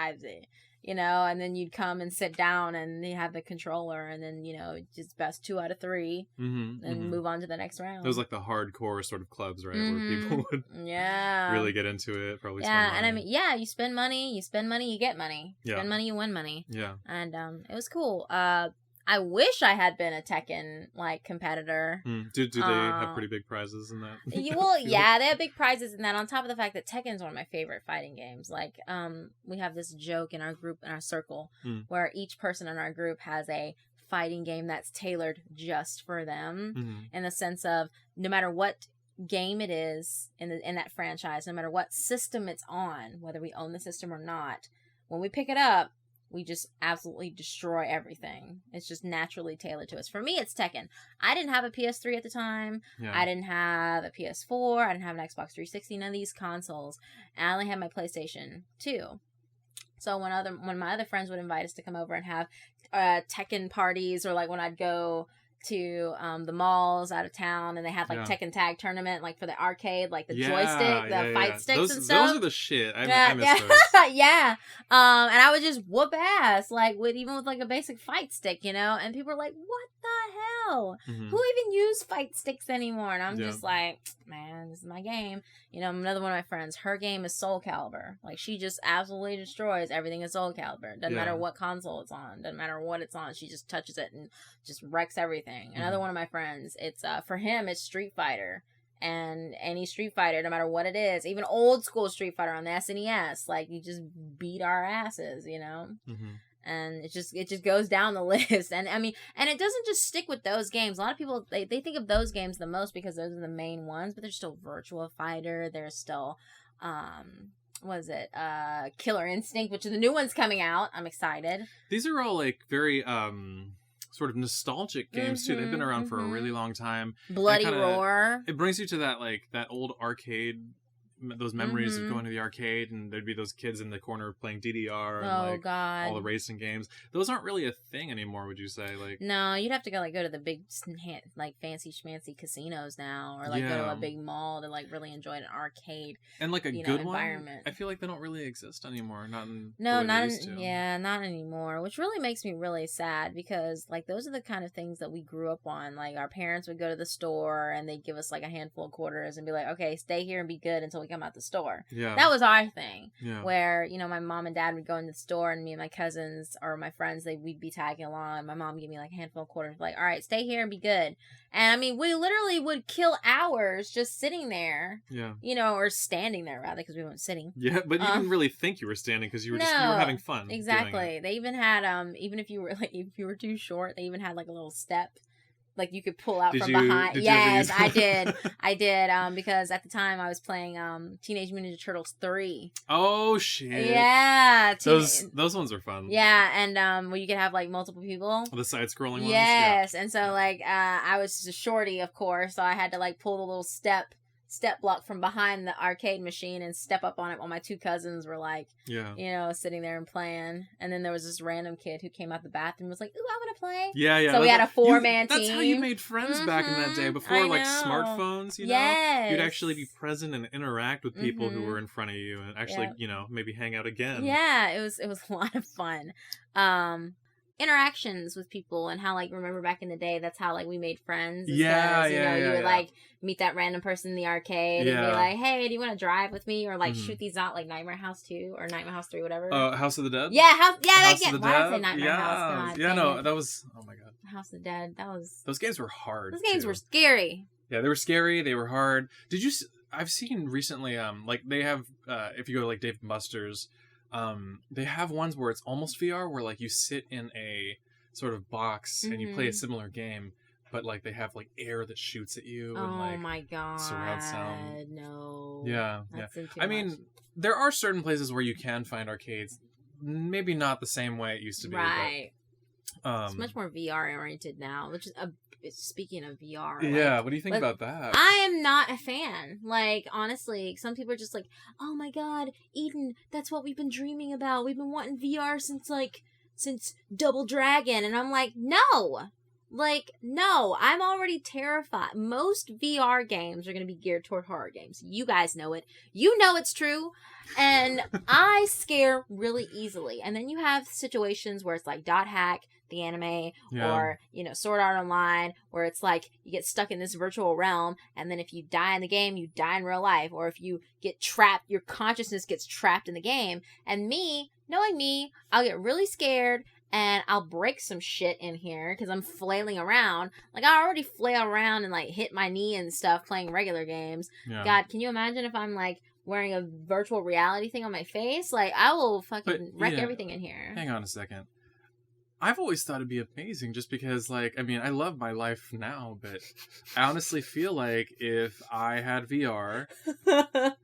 you know, and then you'd come and sit down and they have the controller, and then, you know, just best 2 out of 3 and move on to the next round. It was like the hardcore sort of clubs, right? Where people would really get into it, probably spend money. And I mean, you spend money, you get money. Spend money, you win money. Yeah. And it was cool. I wish I had been a Tekken like competitor. Do they have pretty big prizes in that? Well, yeah, they have big prizes in that. On top of the fact that Tekken's one of my favorite fighting games. Like, we have this joke in our group, in our circle, where each person in our group has a fighting game that's tailored just for them, in the sense of no matter what game it is in that franchise, no matter what system it's on, whether we own the system or not, when we pick it up, we just absolutely destroy everything. It's just naturally tailored to us. For me, it's Tekken. I didn't have a PS3 at the time. Yeah. I didn't have a PS4. I didn't have an Xbox 360. None of these consoles. And I only had my PlayStation 2. So when my other friends would invite us to come over and have Tekken parties, or like when I'd go to the malls out of town and they had like Tekken Tag Tournament, like for the arcade, like the joystick, the fight sticks and stuff. Those are the shit. I miss those. Yeah. And I would just whoop ass, like even with like a basic fight stick, you know. And people were like, "What the hell? Mm-hmm. Who even use fight sticks anymore?" And I'm just like, "Man, this is my game." You know, another one of my friends, her game is Soul Calibur. Like she just absolutely destroys everything in Soul Calibur. Doesn't matter what console it's on. Doesn't matter what it's on. She just touches it and just wrecks everything. Another one of my friends, it's for him, it's Street Fighter. And any Street Fighter, no matter what it is, even old school Street Fighter on the SNES, like you just beat our asses, you know. And it just goes down the list. And I mean, and it doesn't just stick with those games. A lot of people they think of those games the most because those are the main ones, but there's still Virtua Fighter. There's still what is it? Killer Instinct, which is the new one's coming out. I'm excited. These are all like very sort of nostalgic games too. They've been around for a really long time. Bloody Roar. It brings you to that old arcade, those memories of going to the arcade, and there'd be those kids in the corner playing DDR and all the racing games. Those aren't really a thing anymore, would you say? Like, no, you'd have to go to the big like fancy schmancy casinos now, or like go to a big mall to like really enjoy an arcade and like a good environment. One. I feel like they don't really exist anymore. Not anymore, which really makes me really sad because like those are the kind of things that we grew up on. Like our parents would go to the store and they'd give us like a handful of quarters and be like, "Okay, stay here and be good until we come out the store." That was our thing. Where, you know, my mom and dad would go in the store and me and my cousins or my friends, we'd be tagging along, and my mom would give me like a handful of quarters, like, "All right, stay here and be good." And I mean, we literally would kill hours just sitting there. You know, or standing there rather, because we weren't sitting. Yeah, but you didn't really think you were standing because you were you were having fun. Exactly. They even had even if you were too short, they even had like a little step. Like you could pull out from behind. Yes, I did. I did. Because at the time I was playing Teenage Mutant Ninja Turtles 3. Oh shit! Yeah, those ones are fun. Yeah, and where you could have like multiple people. The side-scrolling ones. Yes, and so like I was just a shorty, of course, so I had to like pull the little step block from behind the arcade machine and step up on it while my two cousins were like, you know, sitting there and playing. And then there was this random kid who came out the bathroom and was like, "Ooh, I want to play." Yeah. So we had a 4-man team. That's how you made friends back in that day before like smartphones, you know? You'd actually be present and interact with people who were in front of you and actually, you know, maybe hang out again. Yeah, it was a lot of fun. Interactions with people and how like remember back in the day that's how like we made friends. You would like meet that random person in the arcade and be like, "Hey, do you want to drive with me?" Or like shoot these out like Nightmare House 2 or Nightmare House 3, whatever. House of the Dead. House of the Dead. Why did I say Nightmare House? God, that was, oh my god, House of the Dead. Those games were hard. Those games were scary. Yeah, they were scary. They were hard. I've seen recently like they have if you go to like Dave & Buster's, they have ones where it's almost VR, where like you sit in a sort of box and you play a similar game, but like they have like air that shoots at you and like, oh my god, surround sound. No. That's I mean, there are certain places where you can find arcades, maybe not the same way it used to be, right? But, it's much more VR oriented now, which is speaking of VR. Yeah, what do you think about that? I am not a fan. Like, honestly, some people are just like, "Oh my god, Eden, that's what we've been dreaming about. We've been wanting VR since Double Dragon." And I'm like, no. Like, no, I'm already terrified. Most VR games are going to be geared toward horror games. You guys know it. You know it's true. And I scare really easily. And then you have situations where it's like Dot Hack, the anime, or, you know, Sword Art Online, where it's like you get stuck in this virtual realm, and then if you die in the game, you die in real life. Or if you get trapped, your consciousness gets trapped in the game. And knowing me, I'll get really scared, and I'll break some shit in here because I'm flailing around. Like, I already flail around and, like, hit my knee and stuff playing regular games. Yeah. God, can you imagine if I'm, like, wearing a virtual reality thing on my face? Like, I will fucking wreck everything in here. Hang on a second. I've always thought it'd be amazing just because, like, I mean, I love my life now, but I honestly feel like if I had VR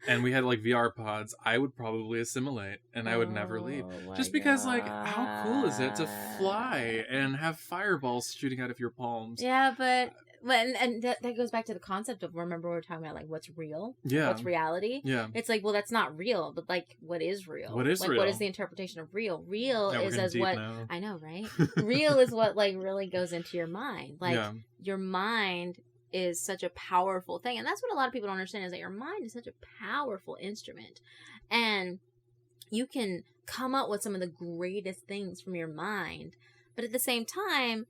and we had, like, VR pods, I would probably assimilate and I would never leave. Just because, like, how cool is it to fly and have fireballs shooting out of your palms? Yeah, but that goes back to the concept of, remember we were talking about, like, what's real? Yeah. What's reality? Yeah. It's like, well, that's not real, but, like, what is real? What is like, real? What is the interpretation of real? Real is as what... Now. I know, right? Real is what, like, really goes into your mind. Like, your mind is such a powerful thing. And that's what a lot of people don't understand, is that your mind is such a powerful instrument. And you can come up with some of the greatest things from your mind. But at the same time,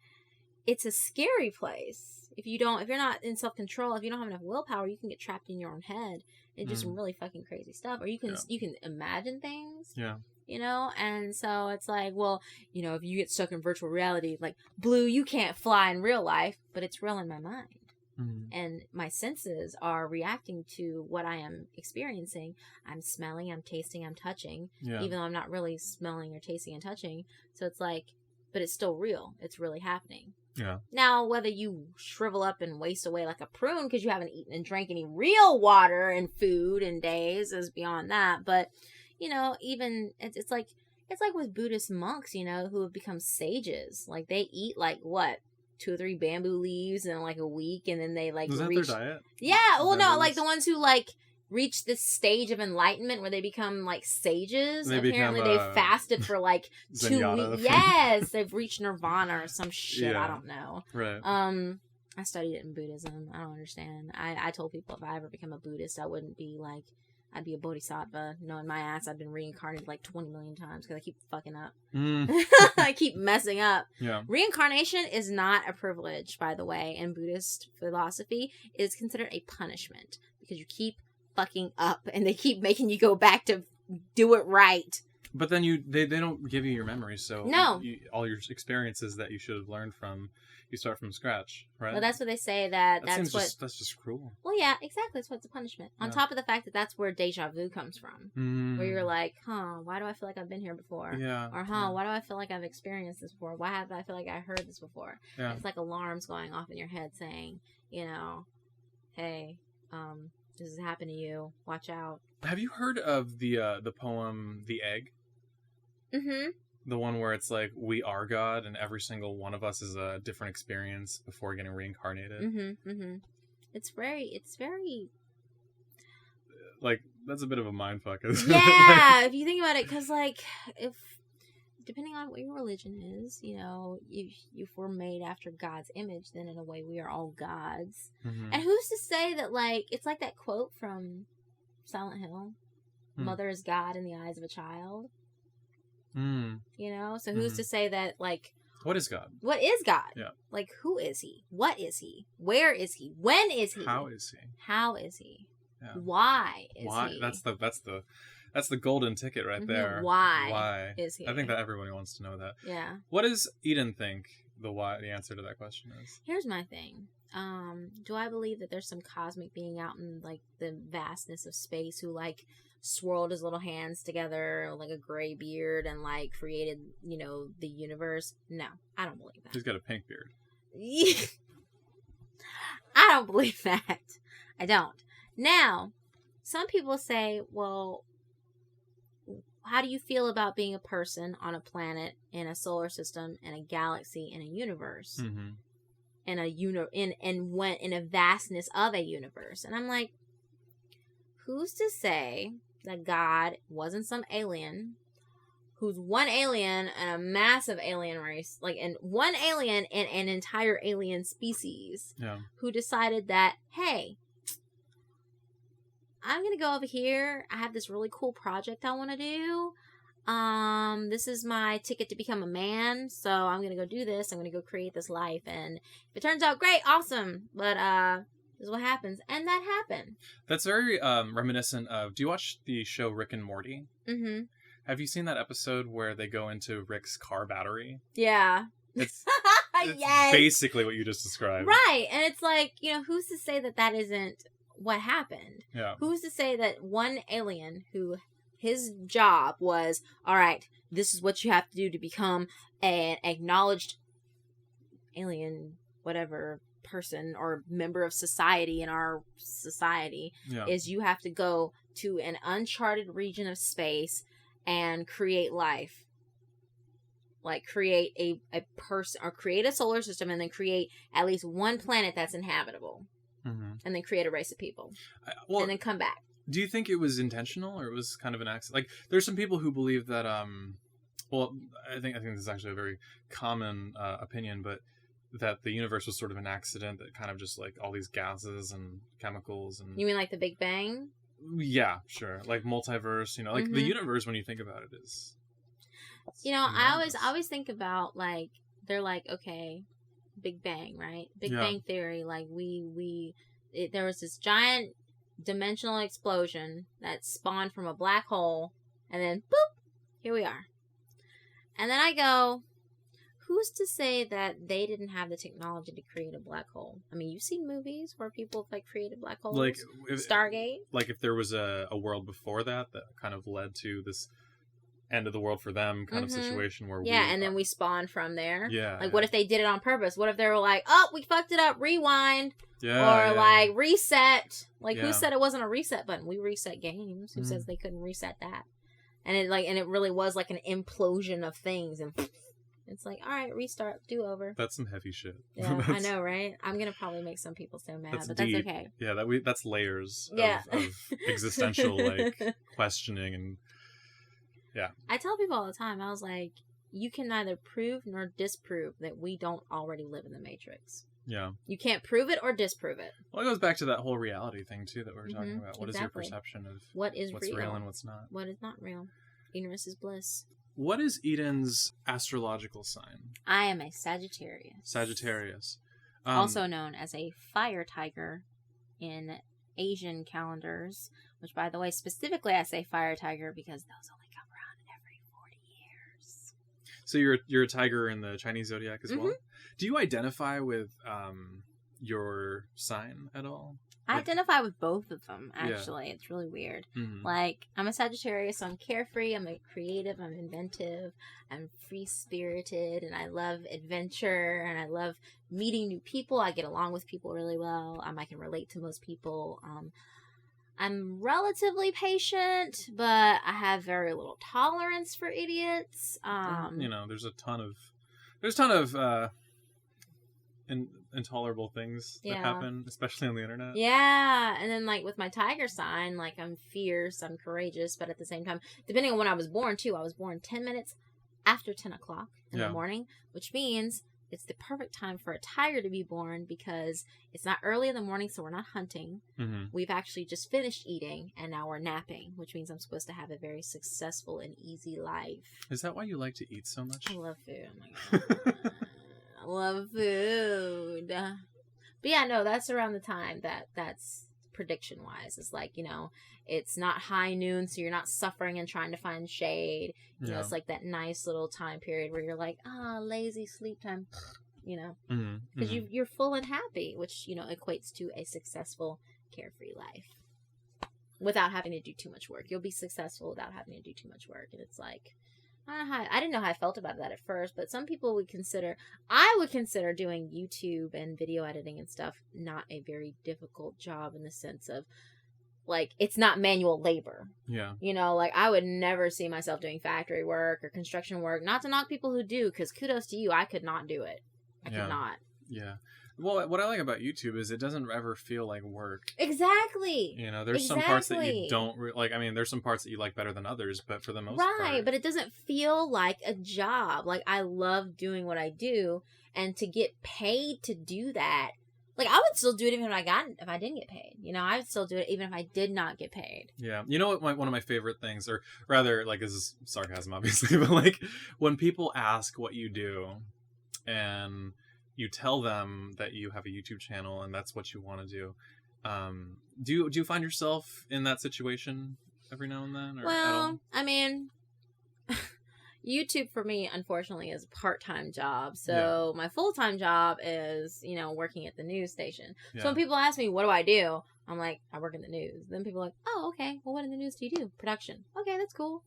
it's a scary place. If you're not in self-control, if you don't have enough willpower, you can get trapped in your own head and do some really fucking crazy stuff. Or you can imagine things. Yeah. You know? And so it's like, well, you know, if you get stuck in virtual reality, like, Blue, you can't fly in real life, but it's real in my mind. Mm-hmm. And my senses are reacting to what I am experiencing. I'm smelling, I'm tasting, I'm touching, even though I'm not really smelling or tasting and touching. So it's like, but it's still real. It's really happening. Yeah. Now, whether you shrivel up and waste away like a prune because you haven't eaten and drank any real water and food in days is beyond that. But, you know, even it's like with Buddhist monks, you know, who have become sages. Like, they eat, like, what, 2 or 3 bamboo leaves in, like, a week, and then they, like, is that their diet? Yeah. Well, no, like, the ones who, like, reach this stage of enlightenment where they become, like, sages. Apparently they fasted for, like, 2 weeks. Yes, they've reached nirvana or some shit. I don't know. Right. I studied it in Buddhism. I don't understand. I told people if I ever become a Buddhist, I wouldn't be like, I'd be a bodhisattva. Knowing my ass, I've been reincarnated like 20 million times because I keep fucking up. I keep messing up. Yeah. Reincarnation is not a privilege, by the way. In Buddhist philosophy, it is considered a punishment because you keep fucking up and they keep making you go back to do it right. But then they don't give you your memories, so no, all your experiences that you should have learned from, you start from scratch, right? Well, that's what they say. That's just cruel. Well, yeah, exactly. That's what's a punishment. On top of the fact that that's where deja vu comes from, where you're like, why do I feel like I've been here before? Yeah. Or why do I feel like I've experienced this before? Why have I feel like I heard this before? Yeah. It's like alarms going off in your head saying, you know, hey, this has happened to you. Watch out. Have you heard of the poem "The Egg"? Mm-hmm. The one where it's like, we are God, and every single one of us is a different experience before getting reincarnated. Mm-hmm. Mm-hmm. It's very. Like, that's a bit of a mindfuck. Yeah, if you think about it, because like, depending on what your religion is, you know, if we're made after God's image, then in a way we are all gods. Mm-hmm. And who's to say that, like, it's like that quote from Silent Hill, "Mother is God in the eyes of a child." You know, so who's to say that, like, what is God? What is God? Yeah. Like, who is he? What is he? Where is he? When is he? How is he? How is he? Yeah. Why is he? That's the golden ticket right there. Why is he? I think that everybody wants to know that. Yeah. What does Eden think the answer to that question is? Here's my thing. Do I believe that there's some cosmic being out in, like, the vastness of space who, like, swirled his little hands together like a gray beard and, like, created, you know, the universe? No, I don't believe that. He's got a pink beard. I don't believe that. I don't. Now, some people say, well, how do you feel about being a person on a planet, in a solar system, in a galaxy, in a universe? Mm-hmm. In a vastness of a universe? And I'm like, who's to say that God wasn't some alien who's one alien and a massive alien race, like, and one alien and an entire alien species, who decided that, hey, I'm gonna go over here, I have this really cool project I want to do, this is my ticket to become a man, so I'm gonna go do this, I'm gonna go create this life, and if it turns out great, awesome, but this is what happens. And that happened. That's very reminiscent of, do you watch the show Rick and Morty? Mm-hmm. Have you seen that episode where they go into Rick's car battery? Yeah. It's yes. Basically what you just described. Right. And it's like, you know, who's to say that isn't what happened? Yeah. Who's to say that one alien who His job was, all right, this is what you have to do to become an acknowledged alien, whatever, person or member of society in our society, is you have to go to an uncharted region of space and create life. Like, create a person, or create a solar system, and then create at least one planet that's inhabitable. And then create a race of people. And then come back. Do you think it was intentional, or it was kind of an accident? Like, there's some people who believe that, well, I think this is actually a very common opinion, but that the universe was sort of an accident, that kind of just, like, all these gases and chemicals and... You mean like the Big Bang? Yeah, sure. Like multiverse, like the universe, when you think about it, is... I always think about, like, they're like, okay, Big Bang, right? Big Bang Theory, like, there was this giant dimensional explosion that spawned from a black hole, and then, boop, here we are. And then I go, who's to say that they didn't have the technology to create a black hole? I mean, you've seen movies where people have, like, created black holes. Like, Stargate. Like, if there was a world before that kind of led to this end of the world for them kind of situation where and then we spawned from there. Yeah. Like, what if they did it on purpose? What if they were like, oh, we fucked it up, rewind. Like, reset. Like, who said it wasn't a reset button? We reset games. Who says they couldn't reset that? And it really was like an implosion of things, and it's like, all right, restart, do over. That's some heavy shit. Yeah, I know, right? I'm gonna probably make some people so mad, but deep. That's okay. Yeah, that's layers of existential, like, questioning and... Yeah. I tell people all the time, I was like, you can neither prove nor disprove that we don't already live in the Matrix. Yeah. You can't prove it or disprove it. Well, it goes back to that whole reality thing, too, that we were talking about. What is your perception of what's real and what's not? What is not real? Ignorance is bliss. What is Eden's astrological sign? I am a Sagittarius. Sagittarius. Also known as a fire tiger in Asian calendars, which, by the way, specifically I say fire tiger because those only come around every 40 years. So you're a tiger in the Chinese zodiac as well? Do you identify with your sign at all? I identify with both of them, actually. Yeah. It's really weird. Like, I'm a Sagittarius, so I'm carefree, I'm creative, I'm inventive, I'm free-spirited, and I love adventure, and I love meeting new people. I get along with people really well. I can relate to most people. I'm relatively patient, but I have very little tolerance for idiots. There's a ton of intolerable things that happen, especially on the internet. Yeah, and then, like, with my tiger sign, like, I'm fierce, I'm courageous, but at the same time, depending on when I was born, too, I was born 10 minutes after 10 o'clock in the morning, which means it's the perfect time for a tiger to be born because it's not early in the morning, so we're not hunting. We've actually just finished eating, and now we're napping, which means I'm supposed to have a very successful and easy life. Is that why you like to eat so much? I love food. Oh my God. I love food. But yeah, no, that's around the time that's prediction wise. It's like, it's not high noon, so you're not suffering and trying to find shade. You know, it's like that nice little time period where you're like, lazy sleep time, because you're full and happy, which, equates to a successful, carefree life without having to do too much work. You'll be successful without having to do too much work. And it's like, I didn't know how I felt about that at first, but some people I would consider doing YouTube and video editing and stuff not a very difficult job in the sense of, like, it's not manual labor. Yeah. Like, I would never see myself doing factory work or construction work. Not to knock people who do, because kudos to you, I could not do it. I could not. Yeah. Well, what I like about YouTube is it doesn't ever feel like work. Exactly. There's some parts that you don't like. I mean, there's some parts that you like better than others, but for the most part. Right, but it doesn't feel like a job. Like, I love doing what I do, and to get paid to do that, like, I would still do it even if I didn't get paid. I would still do it even if I did not get paid. Yeah. You know what? One of my favorite things, or rather, like, this is sarcasm, obviously, but, like, when people ask what you do, and you tell them that you have a YouTube channel and that's what you want to do. Do you find yourself in that situation every now and then? Or well, I mean, YouTube for me, unfortunately, is a part-time job. So my full-time job is, working at the news station. Yeah. So when people ask me, what do I do? I'm like, I work in the news. Then people are like, oh, okay. Well, what in the news do you do? Production. Okay, that's cool.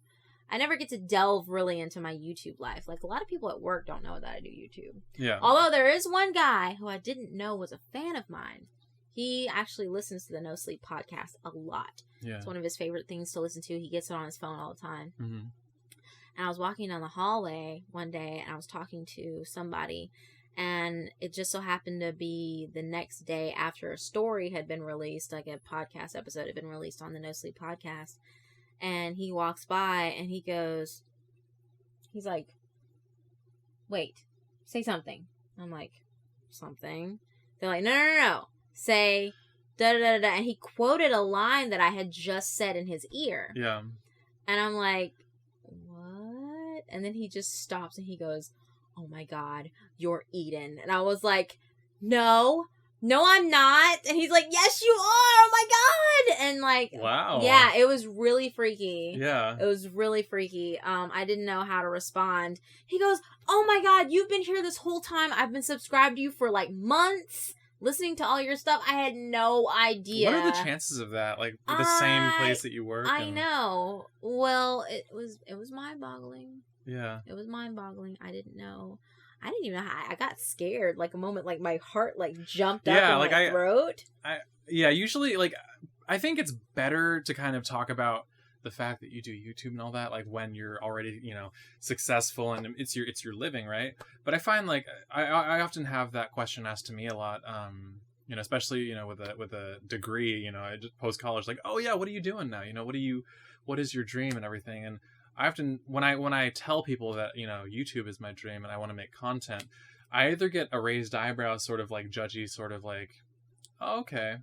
I never get to delve really into my YouTube life. Like, a lot of people at work don't know that I do YouTube. Yeah. Although there is one guy who I didn't know was a fan of mine. He actually listens to the No Sleep podcast a lot. Yeah. It's one of his favorite things to listen to. He gets it on his phone all the time. Mm-hmm. And I was walking down the hallway one day, and I was talking to somebody, and it just so happened to be the next day after a story had been released, like a podcast episode had been released on the No Sleep podcast. And he walks by, and he's like, wait, say something. I'm like, something? They're like, no, say da-da-da-da. And he quoted a line that I had just said in his ear. Yeah. And I'm like, what? And then he just stops and he goes, oh my God, you're Eden. And I was like, no, I'm not. And he's like, yes, you are. Oh my God. And like, wow. Yeah, it was really freaky. Yeah. It was really freaky. I didn't know how to respond. He goes, oh my God, you've been here this whole time. I've been subscribed to you for like months, listening to all your stuff. I had no idea. What are the chances of that? Like the same place that you work? I know. Well, it was mind-boggling. Yeah. It was mind-boggling. I didn't know. I didn't even know how I got scared. Like a moment, like my heart like jumped up in my throat. Usually like I think it's better to kind of talk about the fact that you do YouTube and all that, like when you're already, successful and it's your living, right? But I find like I often have that question asked to me a lot, especially with a degree, I just post college, like, oh yeah, what are you doing now? What is your dream and everything? And I often when I tell people that YouTube is my dream and I want to make content, I either get a raised eyebrow, sort of like judgy, sort of like, oh, okay.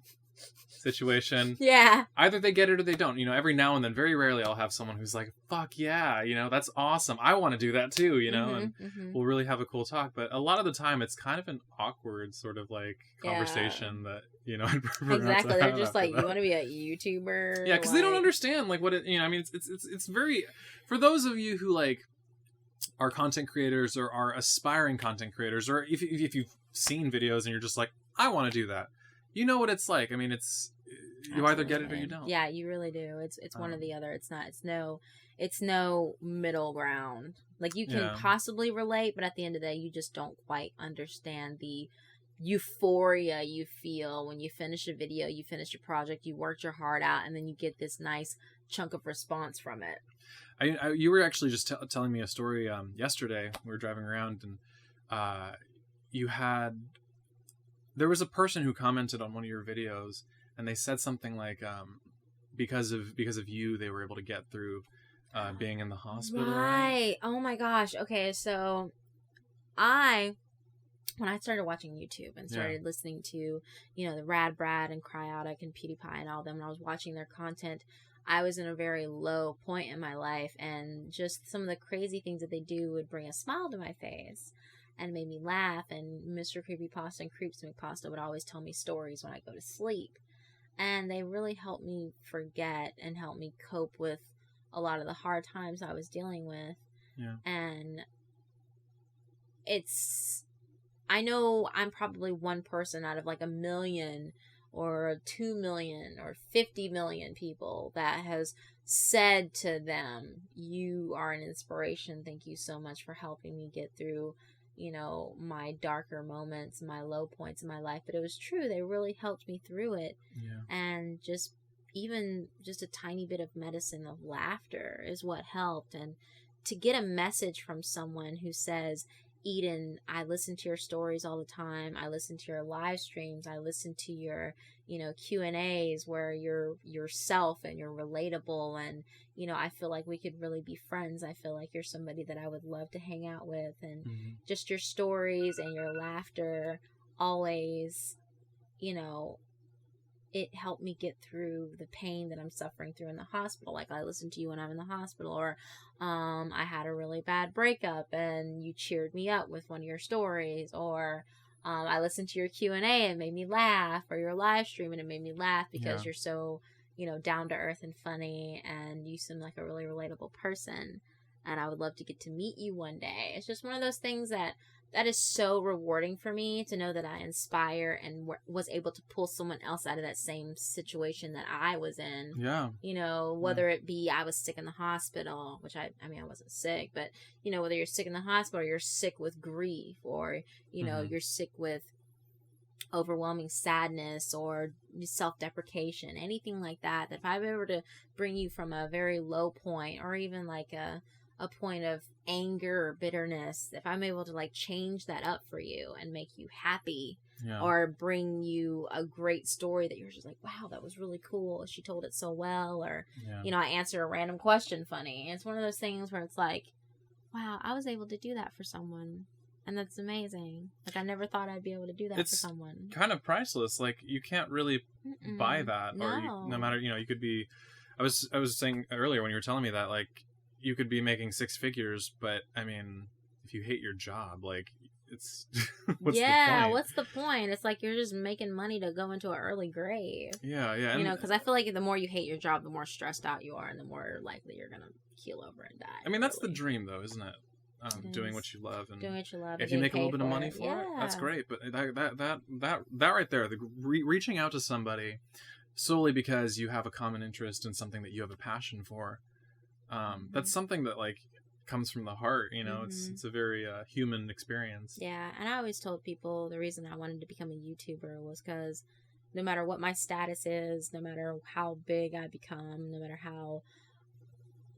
Situation. Yeah. Either they get it or they don't. Every now and then, very rarely, I'll have someone who's like, fuck yeah, that's awesome. I want to do that too, and we'll really have a cool talk. But a lot of the time, it's kind of an awkward sort of like conversation that, I'd prefer exactly. They're just like, you want to be a YouTuber? Yeah, because they don't understand like what it, it's very, for those of you who like are content creators or are aspiring content creators, or if you've seen videos and you're just like, I want to do that. You know what it's like. I mean, it's you Absolutely. Either get it or you don't. Yeah, you really do. It's one or the other. It's no middle ground. Like you can possibly relate, but at the end of the day, you just don't quite understand the euphoria you feel when you finish a video, you finish a project, you worked your heart out, and then you get this nice chunk of response from it. You were actually just telling me a story yesterday. We were driving around, and there was a person who commented on one of your videos, and they said something like, because of you, they were able to get through being in the hospital. Right. Oh my gosh. Okay, so when I started watching YouTube and started listening to, the Rad Brad and Cryotic and PewDiePie and all them, and I was watching their content, I was in a very low point in my life, and just some of the crazy things that they do would bring a smile to my face. And made me laugh, and Mr. Creepypasta and Creeps McPasta would always tell me stories when I go to sleep. And they really helped me forget and help me cope with a lot of the hard times I was dealing with. Yeah. And I know I'm probably one person out of like 1 million or 2 million or 50 million people that has said to them, you are an inspiration. Thank you so much for helping me get through my darker moments, my low points in my life. But it was true. They really helped me through it. Yeah. And even a tiny bit of medicine of laughter is what helped. And to get a message from someone who says, Eden, I listen to your stories all the time. I listen to your live streams. I listen to your, Q&As where you're yourself and you're relatable. And, I feel like we could really be friends. I feel like you're somebody that I would love to hang out with. And just your stories and your laughter always, it helped me get through the pain that I'm suffering through in the hospital. Like I listen to you when I'm in the hospital, or I had a really bad breakup and you cheered me up with one of your stories, or I listened to your Q&A and it made me laugh, or your live stream and it made me laugh because you're so, down to earth and funny, and you seem like a really relatable person. and I would love to get to meet you one day. It's just one of those things that is so rewarding for me to know that I inspire and was able to pull someone else out of that same situation that I was in. Yeah. You know, whether it be I was sick in the hospital, which I mean, I wasn't sick, but, you know, whether you're sick in the hospital or you're sick with grief or, you know, you're sick with overwhelming sadness or self-deprecation, anything like that, that if I'm able to bring you from a very low point or even like a point of anger or bitterness, if I'm able to like change that up for you and make you happy or bring you a great story that you're just like, wow, that was really cool, she told it so well, or you know, I answer a random question funny. It's one of those things where it's like, wow, I was able to do that for someone, and that's amazing. Like, I never thought I'd be able to do that for someone. It's kind of priceless. Like, you can't really buy that. No. Or no matter, you know, you could be, I was saying earlier when you were telling me that, like, you could be making 6 figures, but I mean, if you hate your job, like, it's what's the point? What's the point? It's like you're just making money to go into an early grave. Yeah. You know, because I feel like the more you hate your job, the more stressed out you are, and the more likely you're gonna keel over and die. I mean, that's the dream, though, isn't it? Doing what you love, and doing what you love. If you make a little bit of money for it, that's great. But that right there, reaching out to somebody solely because you have a common interest in something that you have a passion for, that's something that like comes from the heart. You know, it's a very human experience. Yeah, and I always told people the reason I wanted to become a YouTuber was because no matter what my status is, no matter how big I become, no matter how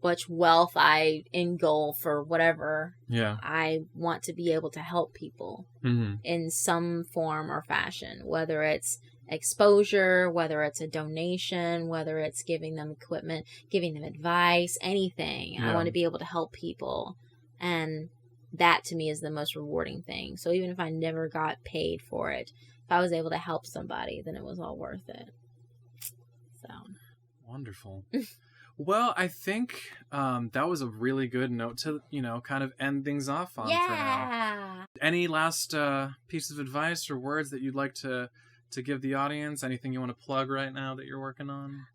much wealth I engulf or whatever, I want to be able to help people in some form or fashion, whether it's exposure, whether it's a donation, whether it's giving them equipment, giving them advice, anything. I want to be able to help people, and that to me is the most rewarding thing. So even if I never got paid for it, if I was able to help somebody, then it was all worth it. So wonderful. Well, I think that was a really good note to, you know, kind of end things off on for now. Any last piece of advice or words that you'd like to give the audience? Anything you want to plug right now that you're working on?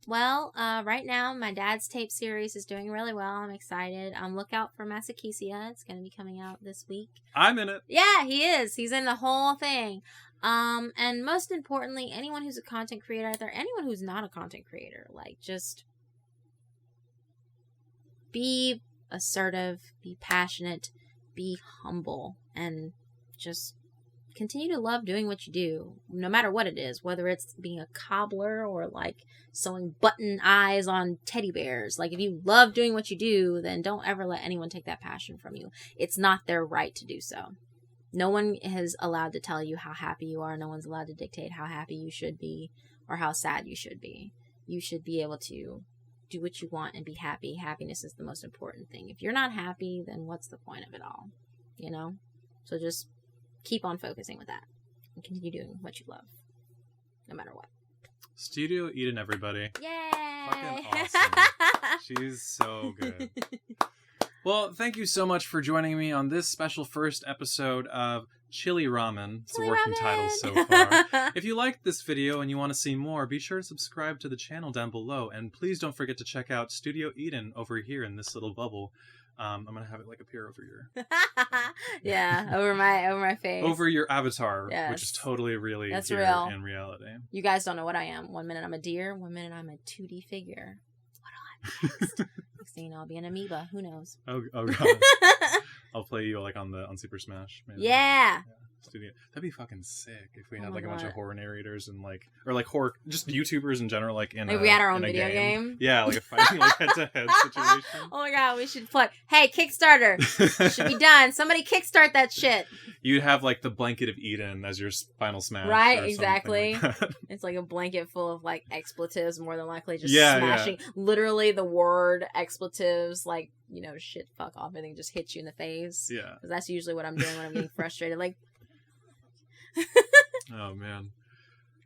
Well, right now my dad's tape series is doing really well. I'm excited. Look out for Massakesia. It's going to be coming out this week. I'm in it. Yeah, he is. He's in the whole thing. And most importantly, anyone who's a content creator out there, anyone who's not a content creator, like, just be assertive, be passionate, be humble, and just continue to love doing what you do, no matter what it is, whether it's being a cobbler or like sewing button eyes on teddy bears. Like, if you love doing what you do, then don't ever let anyone take that passion from you. It's not their right to do so. No one is allowed to tell you how happy you are. No one's allowed to dictate how happy you should be or how sad you should be. You should be able to do what you want and be happy. Happiness is the most important thing. If you're not happy, then what's the point of it all? You know? So just keep on focusing with that and continue doing what you love, no matter what. StudioEden, everybody. Yay! Fucking awesome. She's so good. Well, thank you so much for joining me on this special first episode of Chili Ramen. It's a working title so far. If you liked this video and you want to see more, be sure to subscribe to the channel down below. And please don't forget to check out StudioEden over here in this little bubble. I'm going to have it like appear over your... Yeah, over my face. Over your avatar, which is totally really That's here real. In reality. You guys don't know what I am. 1 minute I'm a deer, 1 minute I'm a 2D figure. What do I be next? Next thing you know, I'll be an amoeba. Who knows? Oh God. I'll play you like on Super Smash. Maybe. Yeah. Studio. That'd be fucking sick if we had like a bunch of horror narrators and like, or like horror, just YouTubers in general, like in. Like we had our own video game. Yeah, like a fighting like head-to-head situation. Oh my God, we should plug. Hey, Kickstarter, should be done. Somebody kickstart that shit. You'd have like the blanket of Eden as your final smash. Right, exactly. Like it's like a blanket full of like expletives, more than likely just smashing. Yeah. Literally the word expletives, like, you know, shit, fuck off, everything just hits you in the face. Yeah. Because that's usually what I'm doing when I'm getting frustrated. Like. Oh man,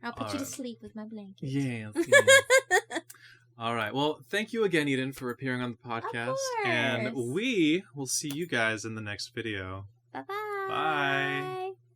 I'll put you to sleep with my blanket. Yes. All right, well, thank you again, Eden, for appearing on the podcast, and we will see you guys in the next video. Bye-bye. Bye.